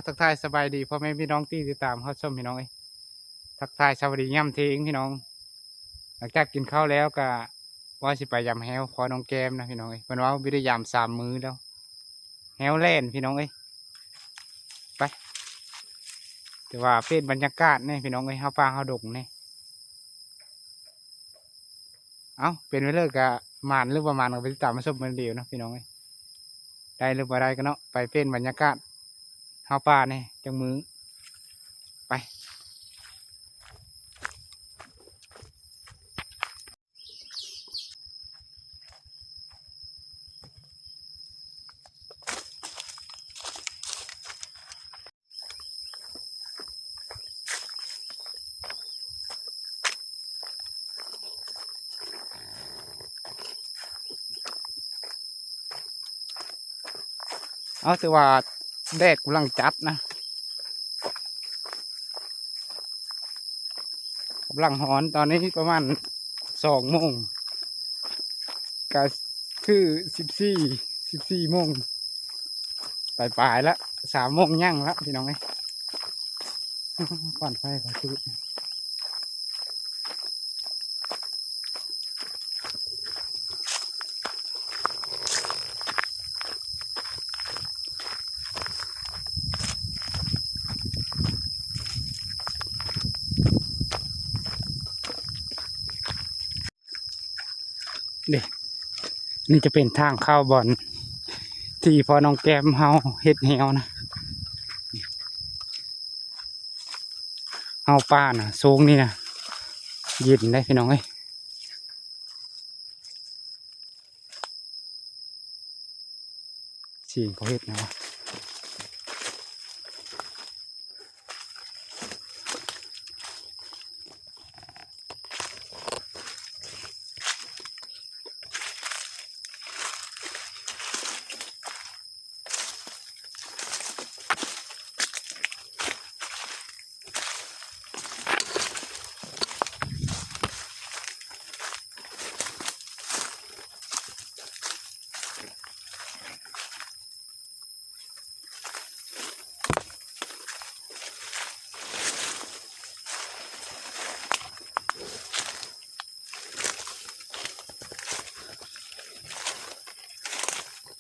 ทักทายสบายดีพ่อแม่พี่น้องที่ติดตามเขาชมพี่น้องทักทายสวัสดีย่ำเทงพี่น้องหลังจากกินข้าวแล้วก็ว่าสิไปยำแฮวพอน้องแก้มนะพี่น้องมันว่าวิได้ยำ3 มื้อแล้วแฮวแล่นพี่น้องไปแต่ว่าเป็นบรรยากาศนี่พี่น้องเฮาป่าเฮาดงนี่เป็นไปเลยกะมานหรือประมาณก็ไปติดตามมาชมมันเดียวนะพี่น้องได้หรือบ่ได้ก็เนาะไปเป็นบรรยากาศเฮาป่านี่จังมือไปแต่ว่าแดดกำลังจัดนะกำลังหอนตอนนี้ประมาณ2 โมงก็คือ14 โมงปลายแล้ว3 โมงย่างแล้วพี่น้องก่อนไฟขอชุดนี่จะเป็นทางเข้าบอลที่พอน้องแก้มเฮาเฮ็ดแฮวนะเฮาป้านะสูงนี่นะยินได้พี่น้องสีเขาเฮ็ดนะ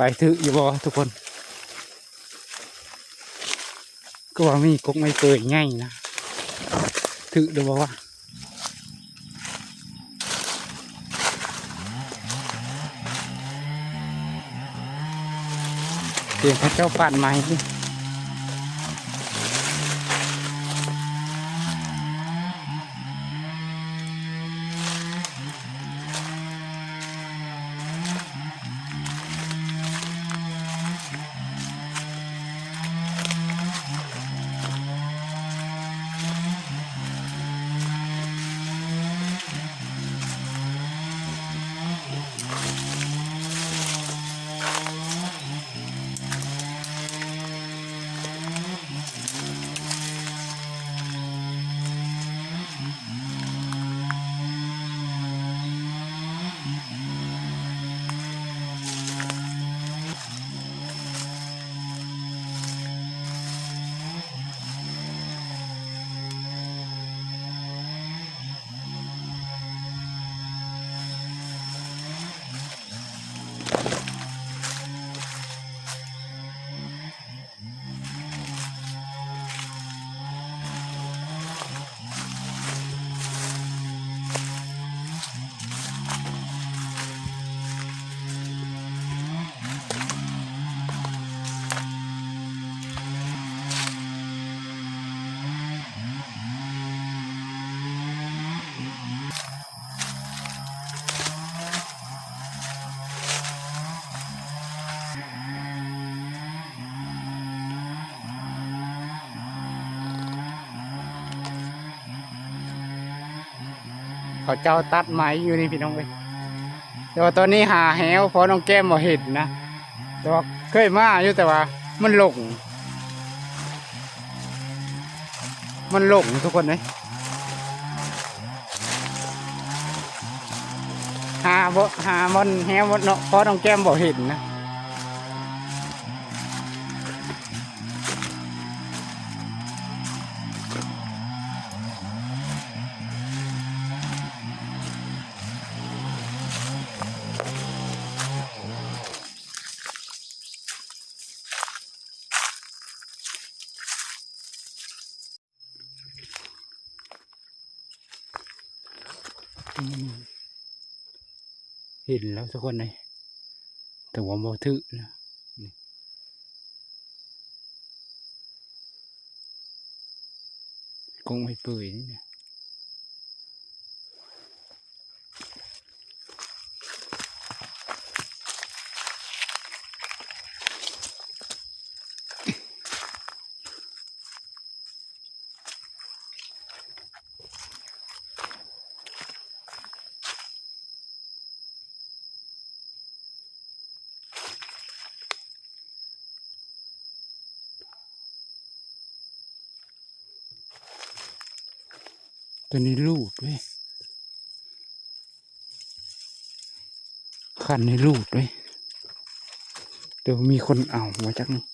ไปถืออยู่บ่ทุกคนก็ว่ามีกุ๊กไม่เปิดง่ายนะถือดูบ่ว่าเสียงพระเจ้าปั่นไม้เขาเจ้าตัดไม้อยู่นี่พี่น้องแต่ว่าตอนนี้หาแหวพอน้องแก้มบ่เห็นนะแต่ว่าเคยมาอยู่แต่ว่ามันหลงทุกคนหาบอลแหวเนาะพอน้องแก้มบ่เห็นนะ เห็นแล้วทุกคนเลยแต่ว่าบ่ถือนะกุ้งไม่เปื่อยนี่นะตัวนี้ลูดเว้ยขันในลูดเว้ยเดี๋ยวมีคนเอามาจากนึง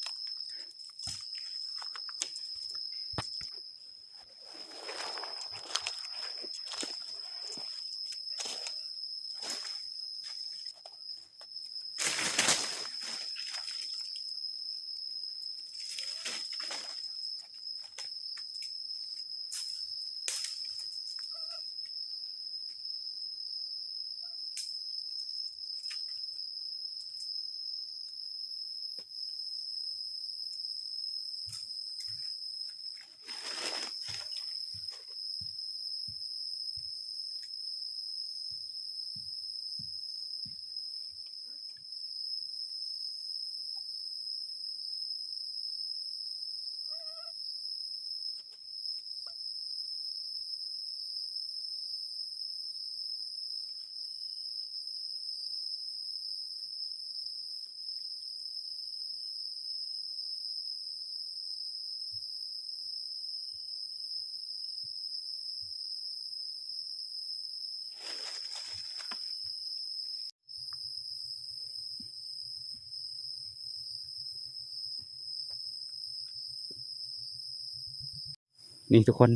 นี่ทุกคน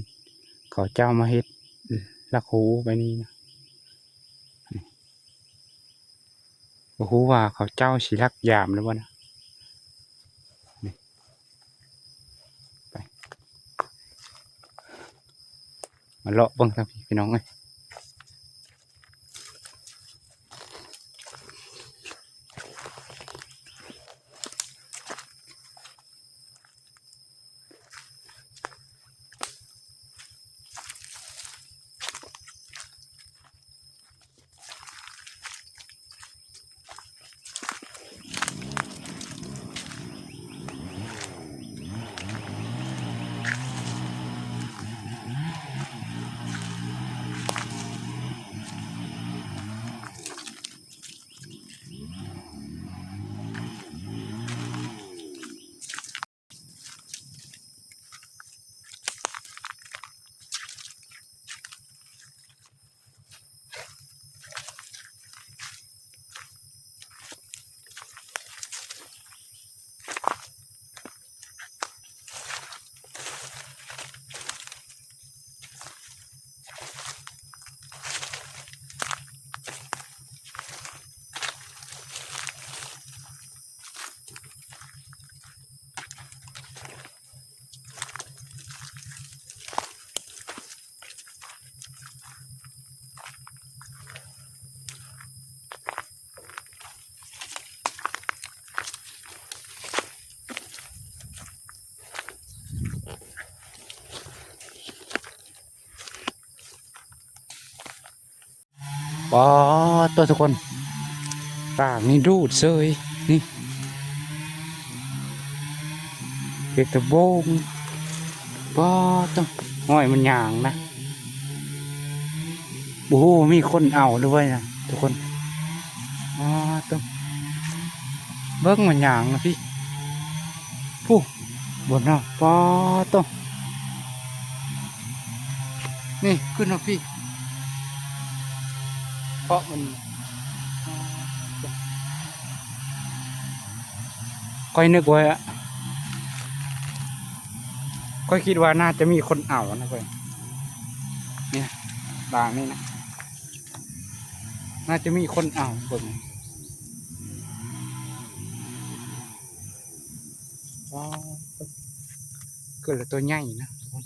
เขาเจ้ามาเฮ็ดลักหูไปนี่นะบ่ฮู้ว่าเขาเจ้าสิลักยามหรือบ่นะนี่ไปมาเลาะเบิ่งทางพี่น้องเอ้ยปอตัวทุกคนปากนี่รูดเซยนี่เก็บตะโบงปอต้องห้อยมันยางนะโอ้โหมีคนเอาด้วยนะทุกคนอ๋อต้องเบิ้งมันยางนะพี่ผู้บนเนาะปอต้องนี่ขึ้นนะพี่เพราะมันค่อยนึกไว้อะค่อยคิดว่าน่าจะมีคนเอานะเพื่อนเนี่ยบางนี่นะน่าจะมีคนเอาเพื่อนว้าวเกิดตัวใหญ่นะทุกคน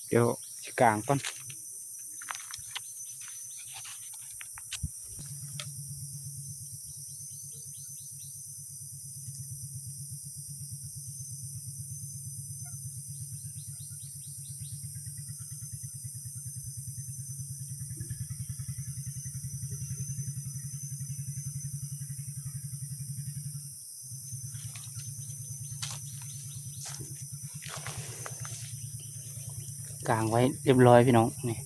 เดี๋ยวสิกลางก่อนกลางไว้เรียบร้อยพี่น้องนี่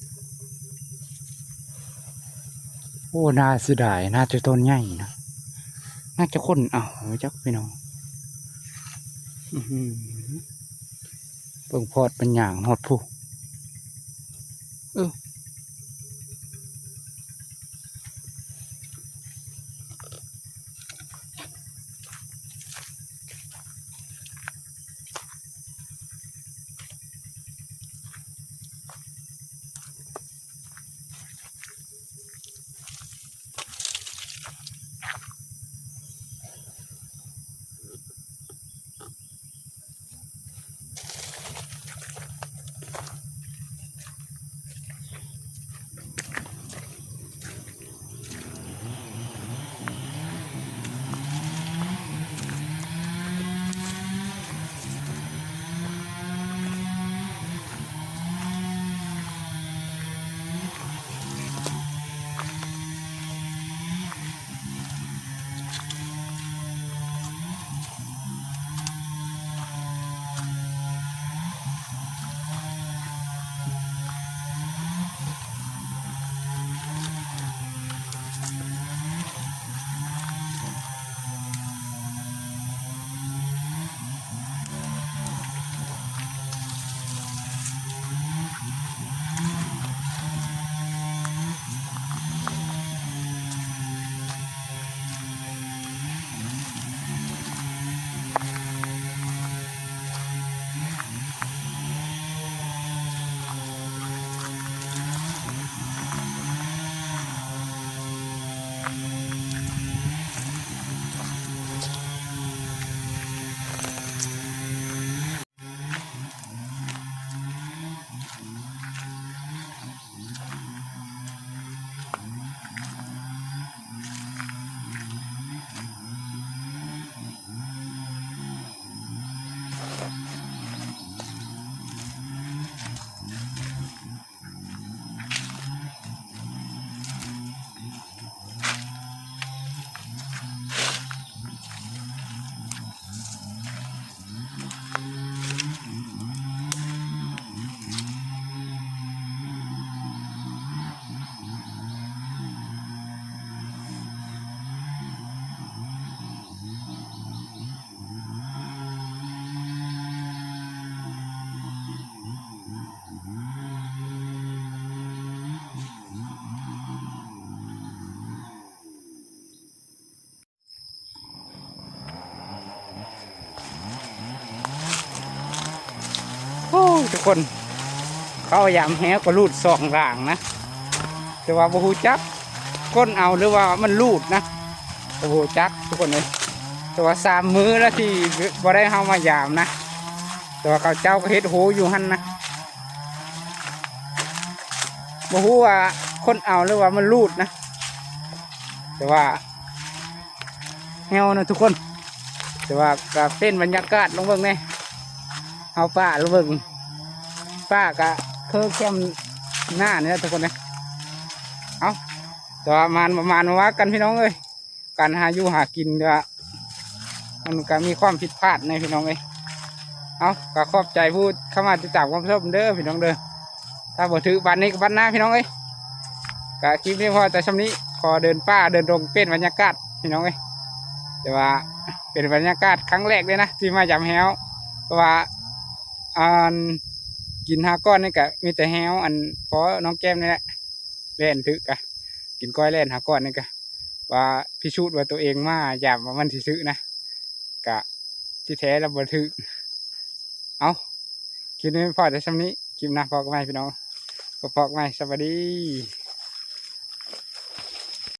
โอ้น่าเสียดายน่าจะต้นใหญ่นะน่าจะคนเอาจักพี่น้องเบิ่งพอดเป็นอย่างหดผู้เออ โอ้ทุกคนเขาพยายามแหก็รูดสองร่างนะแต่ว่าบ่ฮู้จักก้นเอาหรือว่ามันรูดนะบ่ฮู้จักทุกคนเลยแต่ว่า3 มื้อแล้วที่บ่ได้เฮามายามนะแต่ว่าเขาเจ้าก็เฮ็ดโหอยู่หั่นนะบ่ฮู้ว่าคนเอาหรือว่ามันรูดนะแต่ว่าแฮวนะทุกคนแต่ว่าก็เป็นบรรยากาศลงเบิ่งแน่เอาป้าลงเบิ่งป้าก็คือเข้มหน้าเนี่ยทุกคนนะเอาแต่ว่าประมาณว่ากันพี่น้องเอ้ยการหาอยู่หากินก็มันก็มีความผิดพลาดในพี่น้องเอ้ยเอาก็ขอบใจพูดเข้ามาติดตามความชอบเด้อพี่น้องเด้อถ้าบ่ถือบันนี้ก็บันหน้าพี่น้องเอ้ยก็คลิปนี้พอแต่ช่วงนี้ขอเดินป้าเดินตรงเป็นบรรยากาศพี่น้องเอ้ยแต่ว่าเป็นบรรยากาศครั้งแรกเลยนะที่มายำแฮวเพราะว่ากินหาก้อนนี่กะมีแต่แฮวเพราะน้องแก้มนี่แหละเล่นถือกะกินก้อยเล่นหาก้อนนี่กะว่าพิสูจน์ว่าตัวเองมาหยาบว่ามันที่ซื้อนะกะที่แท้แล้วบ่ถือเอาคลิปนี้พอแต่ช่วงนี้คลิปหน้าพอกันไหมพี่น้องพอกันไหมสวัสดี